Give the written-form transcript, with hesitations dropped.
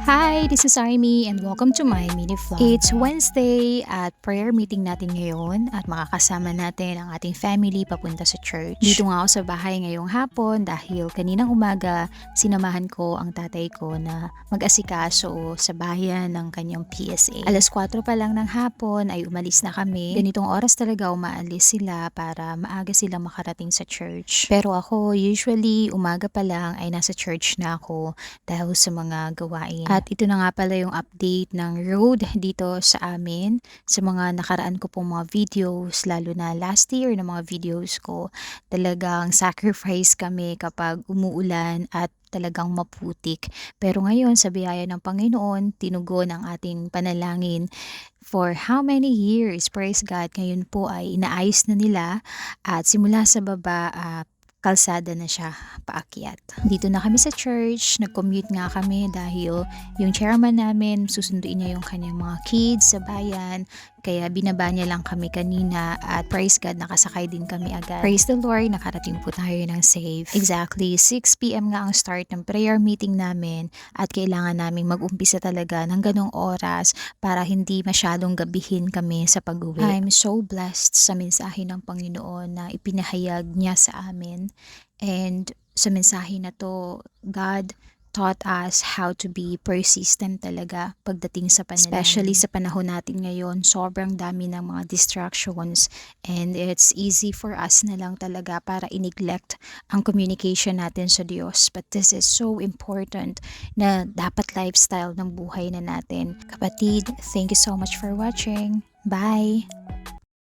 Hi, this is Aimee and welcome to my mini vlog. It's Wednesday at prayer meeting natin ngayon at makakasama natin ang ating family papunta sa church. Dito nga ako sa bahay ngayong hapon dahil kaninang umaga sinamahan ko ang tatay ko na mag-asikaso sa bayan ng kanyang PSA. Alas 4 pa lang ng hapon ay umalis na kami. Ganitong oras talaga umaalis sila para maaga sila makarating sa church. Pero ako usually umaga pa lang ay nasa church na ako dahil sa mga gawain. At ito na nga pala yung update ng road dito sa amin. Sa mga nakaraan ko pong mga videos, lalo na last year na mga videos ko, talagang sacrifice kami kapag umuulan at talagang maputik. Pero ngayon sa biyaya ng Panginoon, tinugon ang ating panalangin for how many years. Praise God, ngayon po ay inaayos na nila at simula sa baba, kalsada na siya paakyat. Dito na kami sa church, nag-commute nga kami dahil yung chairman namin susunduin niya yung kanyang mga kids sa bayan. Kaya binaba niya lang kami kanina at praise God nakasakay din kami agad. Praise the Lord, nakarating po tayo ng safe. Exactly 6 p.m. nga ang start ng prayer meeting namin at kailangan naming mag-umpisa talaga ng ganong oras para hindi masyadong gabihin kami sa pag-uwi. I'm so blessed sa mensahe ng Panginoon na ipinahayag niya sa amin. And sa mensahe na to, God taught us how to be persistent talaga pagdating sa panalangin. Especially sa panahon natin ngayon, sobrang dami ng mga distractions and it's easy for us na lang talaga para i-neglect ang communication natin sa Diyos. But this is so important na dapat lifestyle ng buhay na natin. Kapatid, thank you so much for watching. Bye!